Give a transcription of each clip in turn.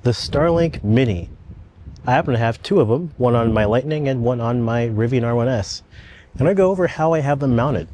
the Starlink Mini. I happen to have two of them, one on my Lightning and one on my Rivian R1S. And I go over how I have them mounted.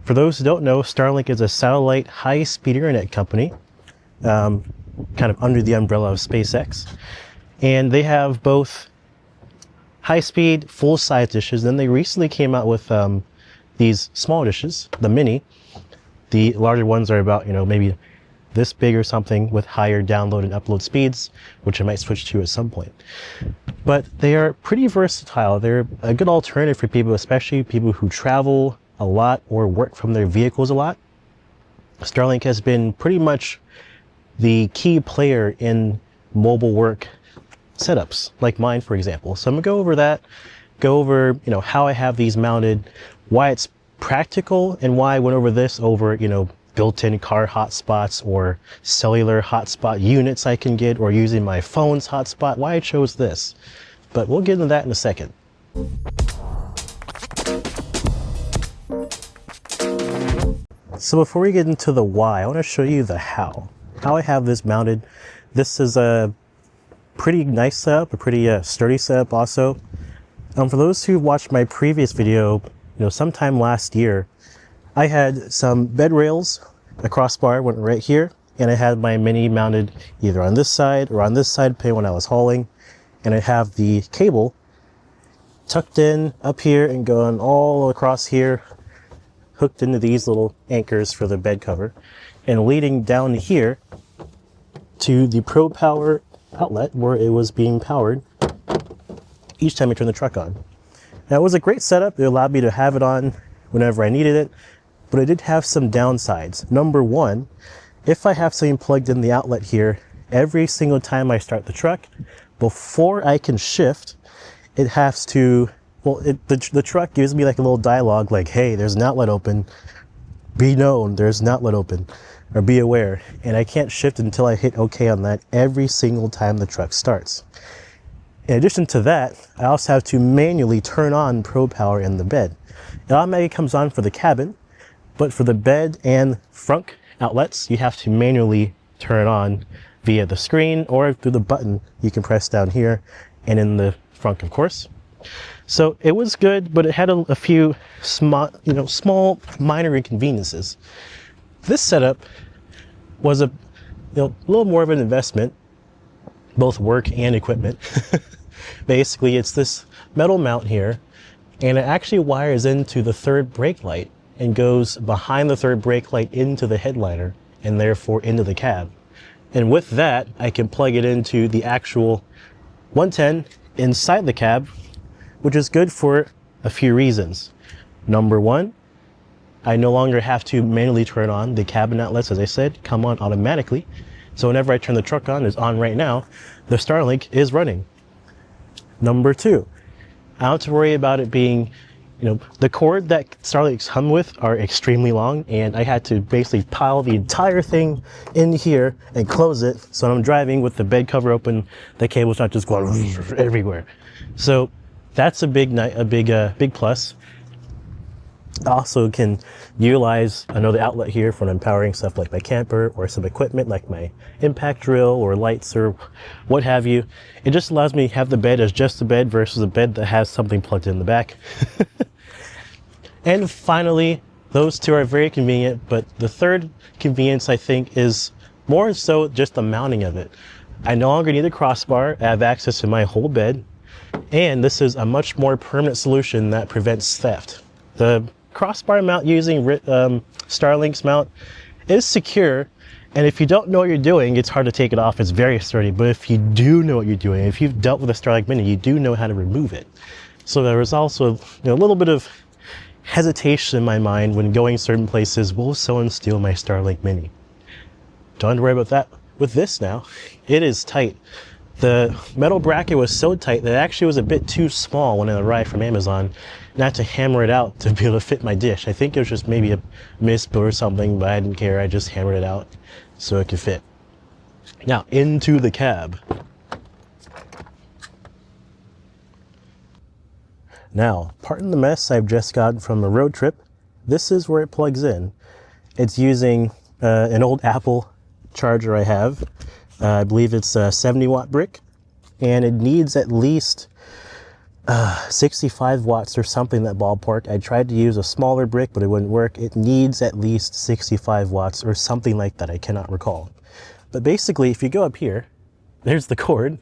For those who don't know, Starlink is a satellite high-speed internet company, kind of under the umbrella of SpaceX. And they have both high-speed, full-size dishes. Then they recently came out with these small dishes, the Mini. The larger ones are about, maybe this big or something with higher download and upload speeds, which I might switch to at some point. But they are pretty versatile. They're a good alternative for people, especially people who travel a lot or work from their vehicles a lot. Starlink has been pretty much the key player in mobile work setups, like mine, for example. So I'm gonna go over that, go over, how I have these mounted, why it's practical, and why I went over this over, built-in car hotspots or cellular hotspot units I can get, or using my phone's hotspot, why I chose this. But we'll get into that in a second. So before we get into the why, I want to show you the how I have this mounted. This is a pretty nice setup, a pretty sturdy setup also. For those who watched my previous video, sometime last year, I had some bed rails, a crossbar went right here, and I had my Mini mounted either on this side or on this side, depending on when I was hauling. And I have the cable tucked in up here and going all across here, hooked into these little anchors for the bed cover, and leading down here to the Pro Power outlet where it was being powered each time I turned the truck on. Now, it was a great setup. It allowed me to have it on whenever I needed it, but it did have some downsides. Number one, if I have something plugged in the outlet here, every single time I start the truck, before I can shift, it has to, the truck gives me like a little dialogue like, hey, there's an outlet open. Be known, there's an outlet open, or be aware. And I can't shift until I hit OK on that every single time the truck starts. In addition to that, I also have to manually turn on Pro Power in the bed. It automatically comes on for the cabin, but for the bed and front outlets, you have to manually turn on via the screen or through the button you can press down here and in the front, of course. So it was good, but it had a few small minor inconveniences. This setup was a little more of an investment, both work and equipment. Basically, it's this metal mount here, and it actually wires into the third brake light and goes behind the third brake light into the headliner and therefore into the cab. And with that, I can plug it into the actual 110 inside the cab, which is good for a few reasons. Number one, I no longer have to manually turn on the cabin outlets. As I said, come on automatically. So whenever I turn the truck on, it's on right now, the Starlink is running. Number two, I don't have to worry about it being, the cord that Starlinks come with are extremely long, and I had to basically pile the entire thing in here and close it. So when I'm driving with the bed cover open, the cable's not just going everywhere. So that's a big plus. I also can utilize another outlet here for empowering stuff like my camper or some equipment like my impact drill or lights or what have you. It just allows me to have the bed as just a bed versus a bed that has something plugged in the back. And finally, those two are very convenient, but the third convenience I think is more so just the mounting of it. I no longer need a crossbar. I have access to my whole bed, and this is a much more permanent solution that prevents theft. The crossbar mount using Starlink's mount is secure, and if you don't know what you're doing, it's hard to take it off. It's very sturdy, but if you do know what you're doing, if you've dealt with a Starlink Mini, you do know how to remove it. So there was also a little bit of hesitation in my mind when going certain places. Will someone steal my Starlink Mini? Don't have to worry about that with this now. It is tight. The metal bracket was so tight that it actually was a bit too small when it arrived from Amazon. Not to hammer it out to be able to fit my dish. I think it was just maybe a misbuild or something, but I didn't care. I just hammered it out so it could fit. Now into the cab. Now, pardon the mess I've just gotten from a road trip. This is where it plugs in. It's using an old Apple charger I have I believe it's a 70-watt brick, and it needs at least 65 watts or something in that ballpark. I tried to use a smaller brick, but it wouldn't work. It needs at least 65 watts or something like that. I cannot recall. But basically, if you go up here, there's the cord.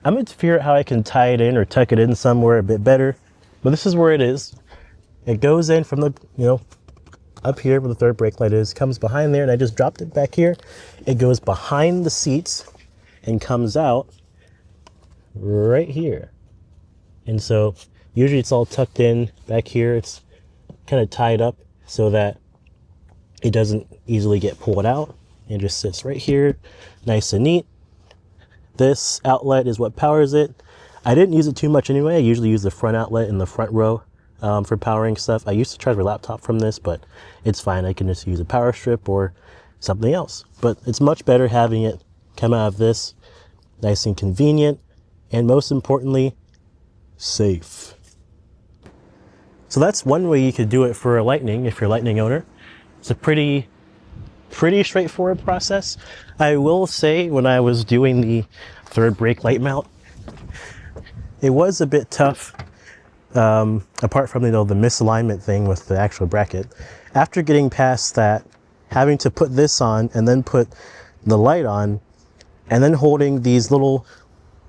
I'm going to figure out how I can tie it in or tuck it in somewhere a bit better. But this is where it is. It goes in from the, up here where the third brake light is, comes behind there, and I just dropped it back here. It goes behind the seats and comes out right here. And so usually it's all tucked in back here. It's kind of tied up so that it doesn't easily get pulled out. It just sits right here, nice and neat. This outlet is what powers it. I didn't use it too much anyway. I usually use the front outlet in the front row for powering stuff. I used to charge my laptop from this, but it's fine. I can just use a power strip or something else. But it's much better having it come out of this, nice and convenient, and most importantly, safe. So that's one way you could do it for a Lightning if you're a Lightning owner. It's a pretty straightforward process. I will say when I was doing the third brake light mount, it was a bit tough, apart from the misalignment thing with the actual bracket. After getting past that, having to put this on and then put the light on and then holding these little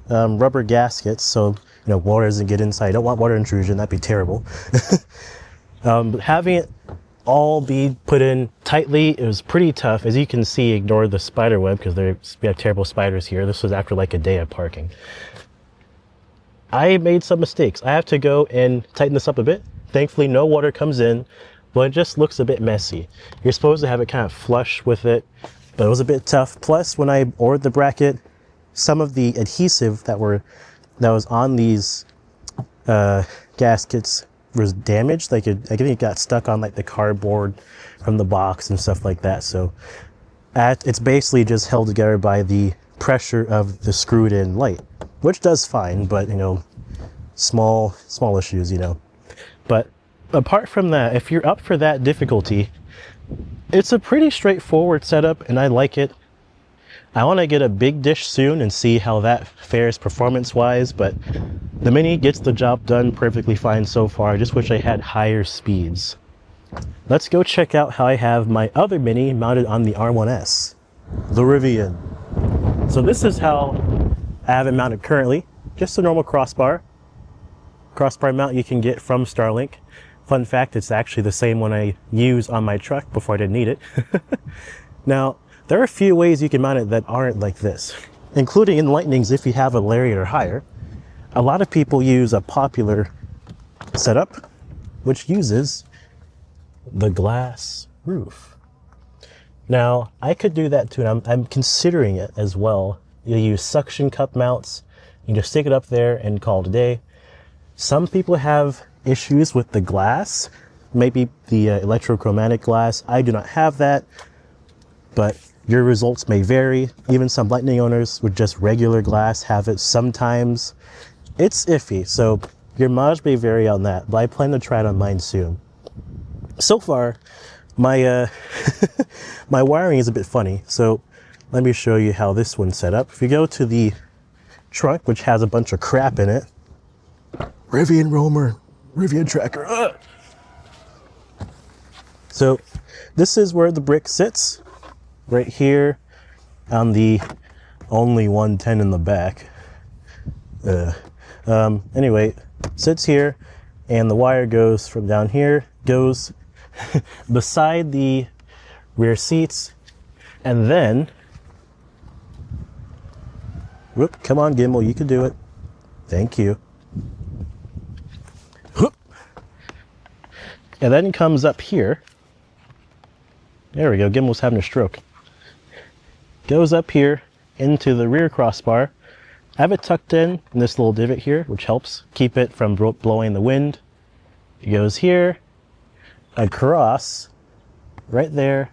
rubber gaskets so water doesn't get inside. I don't want water intrusion, that'd be terrible. But having it all be put in tightly, it was pretty tough. As you can see, ignore the spider web because we have terrible spiders here. This was after like a day of parking. I made some mistakes. I have to go and tighten this up a bit. Thankfully, no water comes in, but it just looks a bit messy. You're supposed to have it kind of flush with it, but it was a bit tough. Plus, when I ordered the bracket, some of the adhesive that was on these gaskets was damaged. I think it got stuck on like the cardboard from the box and stuff like that. So it's basically just held together by the pressure of the screwed in light, which does fine, but small issues, But apart from that, if you're up for that difficulty, it's a pretty straightforward setup and I like it. I want to get a big dish soon and see how that fares performance-wise, but the Mini gets the job done perfectly fine so far. I just wish I had higher speeds. Let's go check out how I have my other Mini mounted on the R1S, the Rivian. So this is how I have it mounted currently. Just a normal crossbar mount you can get from Starlink. Fun fact, it's actually the same one I use on my truck before I didn't need it. Now, there are a few ways you can mount it that aren't like this, including in Lightnings if you have a Lariat or higher. A lot of people use a popular setup, which uses the glass roof. Now, I could do that too, and I'm considering it as well. You use suction cup mounts, you just stick it up there and call it a day. Some people have issues with the glass, maybe the electrochromatic glass. I do not have that, but your results may vary. Even some Lightning owners with just regular glass have it sometimes. It's iffy, so your mileage may vary on that, but I plan to try it on mine soon. So far, my my wiring is a bit funny, so let me show you how this one's set up. If you go to the trunk, which has a bunch of crap in it, Rivian Roamer, Rivian Tracker. Ugh. So this is where the brick sits, right here on the only 110 in the back. Anyway, sits here, and the wire goes from down here, goes beside the rear seats, and then, whoop, come on gimbal, you can do it. Thank you. Whoop. And then it comes up here. There we go, gimbal's having a stroke. Goes up here into the rear crossbar. I have it tucked in this little divot here, which helps keep it from blowing the wind. It goes here, across, right there,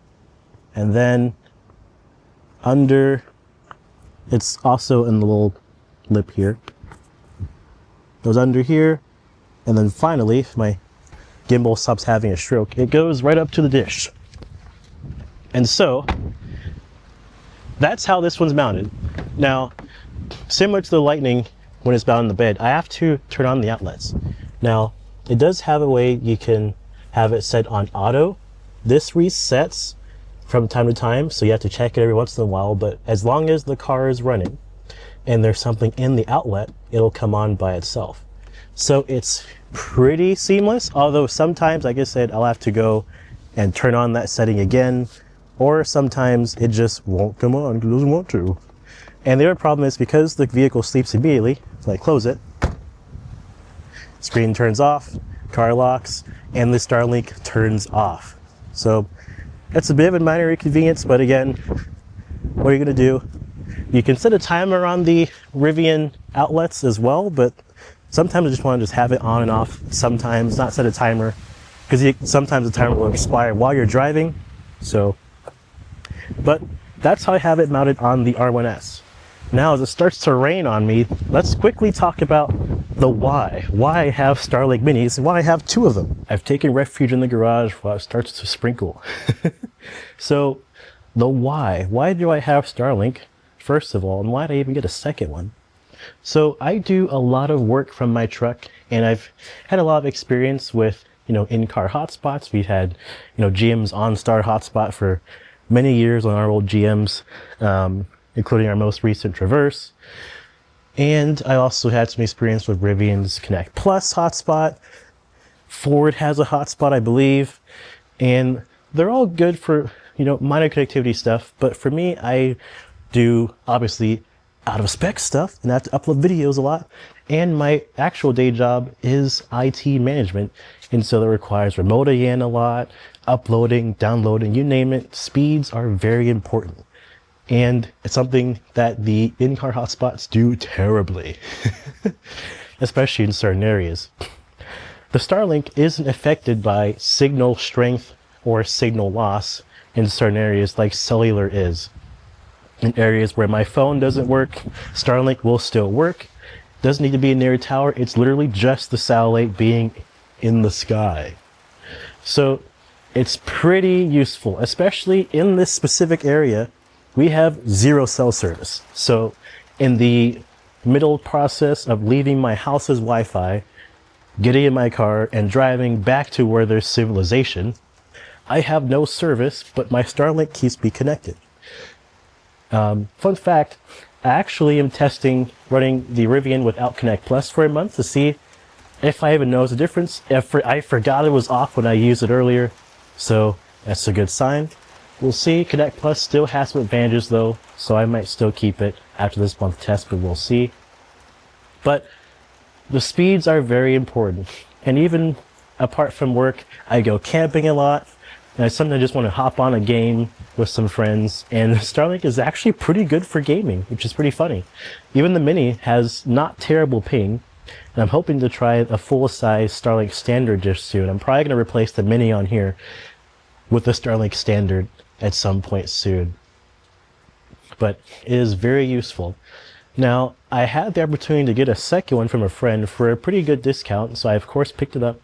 and then under, it's also in the little lip here. Goes under here, and then finally, if my gimbal stops having a stroke, it goes right up to the dish. And so, that's how this one's mounted. Now, similar to the Lightning, when it's mounted in the bed, I have to turn on the outlets. Now, it does have a way you can have it set on auto. This resets from time to time, so you have to check it every once in a while, but as long as the car is running and there's something in the outlet, it'll come on by itself. So it's pretty seamless, although sometimes, like I said, I'll have to go and turn on that setting again, or sometimes it just won't come on because it doesn't want to. And the other problem is because the vehicle sleeps immediately, so I close it, screen turns off, car locks, and the Starlink turns off. So it's a bit of a minor inconvenience, but again, what are you gonna do? You can set a timer on the Rivian outlets as well, but sometimes I just want to just have it on and off. Sometimes not set a timer, because sometimes the timer will expire while you're driving. So, but that's how I have it mounted on the R1S. Now, as it starts to rain on me, let's quickly talk about the why. Why I have Starlink Minis and why I have two of them. I've taken refuge in the garage while it starts to sprinkle. So, the why. Why do I have Starlink, first of all, and why did I even get a second one? So, I do a lot of work from my truck, and I've had a lot of experience with, in-car hotspots. We've had, GM's OnStar hotspot for many years on our old GMs. Including our most recent Traverse. And I also had some experience with Rivian's Connect Plus hotspot. Ford has a hotspot, I believe. And they're all good for, minor connectivity stuff. But for me, I do, obviously, out of spec stuff, and I have to upload videos a lot. And my actual day job is IT management. And so that requires remote in a lot, uploading, downloading, you name it. Speeds are very important. And it's something that the in-car hotspots do terribly, especially in certain areas. The Starlink isn't affected by signal strength or signal loss in certain areas like cellular is. In areas where my phone doesn't work, Starlink will still work. Doesn't need to be near a tower. It's literally just the satellite being in the sky. So it's pretty useful, especially in this specific area. We have 0 cell service. So in the middle process of leaving my house's Wi-Fi, getting in my car and driving back to where there's civilization, I have no service, but my Starlink keeps me connected. Fun fact, I actually am testing running the Rivian without Connect Plus for a month to see if I even notice a difference. I forgot it was off when I used it earlier, so that's a good sign. We'll see. Connect Plus still has some advantages though, so I might still keep it after this month test, but we'll see. But the speeds are very important. And even apart from work, I go camping a lot, and I sometimes just want to hop on a game with some friends, and Starlink is actually pretty good for gaming, which is pretty funny. Even the Mini has not terrible ping, and I'm hoping to try a full-size Starlink Standard just soon. I'm probably going to replace the Mini on here with the Starlink Standard at some point soon. But it is very useful. Now, I had the opportunity to get a second one from a friend for a pretty good discount, so I of course picked it up.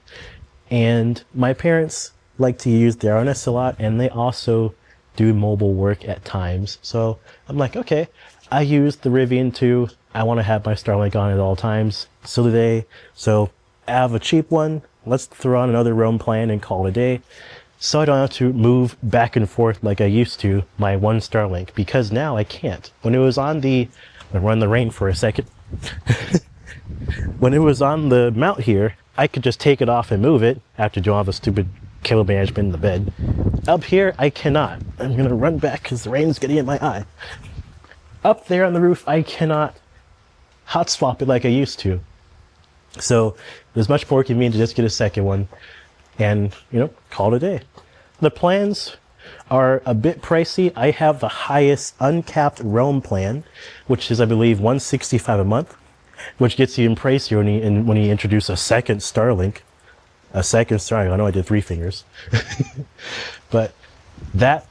And my parents like to use the R1S a lot, and they also do mobile work at times. So I'm like, okay, I use the Rivian too. I want to have my Starlink on at all times. So do they. So I have a cheap one. Let's throw on another roam plan and call it a day. So I don't have to move back and forth like I used to my one Starlink, because now I can't. When it was on the, I'm gonna run the rain for a second. When it was on the mount here, I could just take it off and move it after doing all the stupid cable management in the bed. Up here, I cannot. I'm gonna run back because the rain's getting in my eye. Up there on the roof, I cannot hot swap it like I used to. So it was much more convenient to just get a second one and, call it a day. The plans are a bit pricey. I have the highest uncapped roam plan, which is, I believe, $165 a month, which gets you even pricier when you introduce a second Starlink. I know I did 3 fingers. But that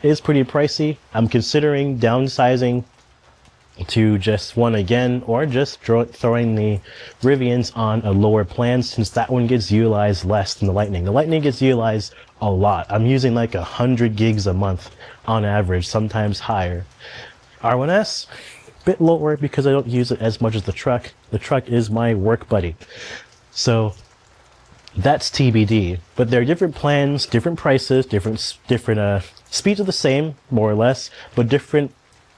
is pretty pricey. I'm considering downsizing to just one again, or just throwing the Rivians on a lower plan, since that one gets utilized less than the Lightning. The Lightning gets utilized a lot. I'm using like 100 gigs a month on average, sometimes higher. R1S, bit lower because I don't use it as much as the truck. The truck is my work buddy. So that's TBD. But there are different plans, different prices, different speeds are the same, more or less, but different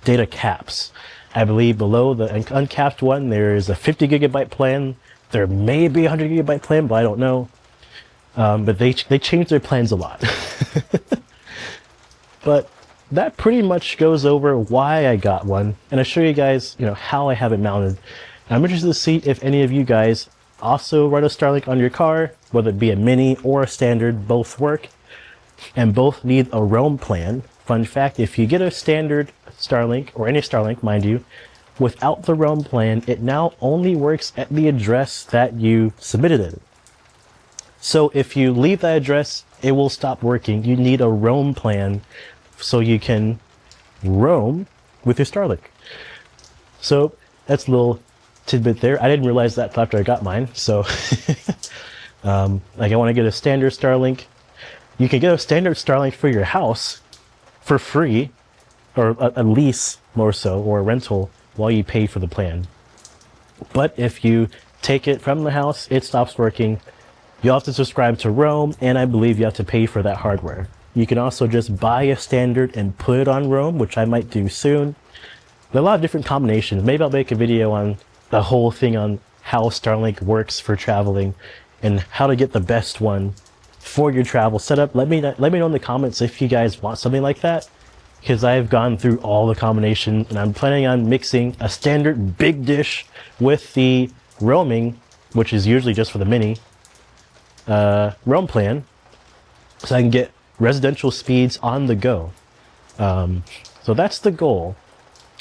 data caps. I believe below the uncapped one, there is a 50 gigabyte plan. There may be a 100 gigabyte plan, but I don't know. But they change their plans a lot. But that pretty much goes over why I got one, and I show you guys, how I have it mounted. I'm interested to see if any of you guys also run a Starlink on your car, whether it be a Mini or a standard. Both work, and both need a roam plan. Fun fact, if you get a standard Starlink, or any Starlink, mind you, without the roam plan, it now only works at the address that you submitted it. So if you leave that address, it will stop working. You need a roam plan so you can roam with your Starlink. So that's a little tidbit there. I didn't realize that after I got mine. So like I want to get a standard Starlink. You can get a standard Starlink for your house for free, or a lease more so, or a rental while you pay for the plan. But if you take it from the house, it stops working. You'll have to subscribe to Roam, and I believe you have to pay for that hardware. You can also just buy a standard and put it on Roam, which I might do soon. There are a lot of different combinations. Maybe I'll make a video on the whole thing on how Starlink works for traveling and how to get the best one for your travel setup. Let me know in the comments if you guys want something like that, because I've gone through all the combinations, and I'm planning on mixing a standard big dish with the roaming, which is usually just for the Mini roam plan, so I can get residential speeds on the go. So that's the goal.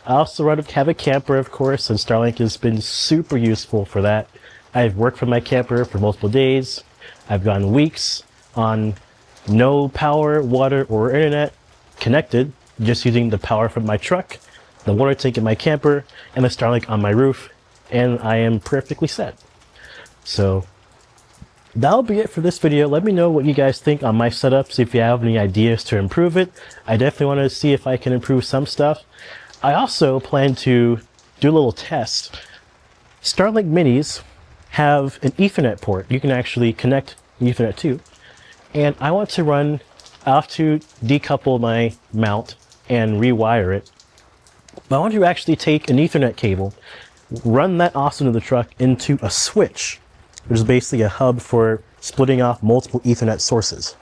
I also have a camper, of course, and Starlink has been super useful for that. I've worked from my camper for multiple days. I've gone weeks on no power, water, or internet connected, just using the power from my truck, the water tank in my camper, and the Starlink on my roof, and I am perfectly set. So that'll be it for this video. Let me know what you guys think on my setup, see if you have any ideas to improve it. I definitely want to see if I can improve some stuff. I also plan to do a little test. Starlink Minis have an Ethernet port you can actually connect Ethernet to, and I have to decouple my mount and rewire it. But I want to actually take an Ethernet cable, run that also into the truck into a switch, which is basically a hub for splitting off multiple Ethernet sources.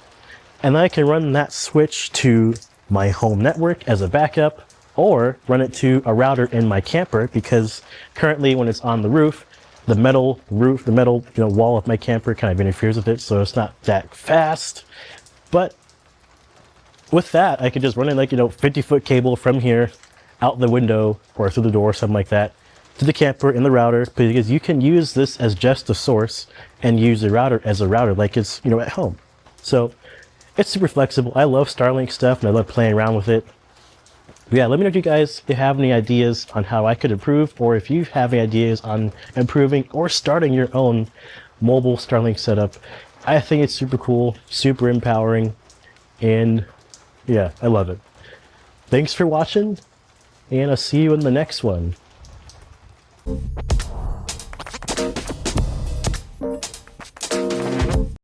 And then I can run that switch to my home network as a backup, or run it to a router in my camper, because currently when it's on the roof, the metal wall of my camper kind of interferes with it, so it's not that fast. But with that, I could just run it 50-foot cable from here out the window or through the door, something like that, to the camper in the router, because you can use this as just a source and use the router as a router like it's at home. So it's super flexible. I love Starlink stuff, and I love playing around with it. But yeah, let me know if you guys have any ideas on how I could improve, or if you have any ideas on improving or starting your own mobile Starlink setup. I think it's super cool, super empowering, and yeah, I love it. Thanks for watching, and I'll see you in the next one.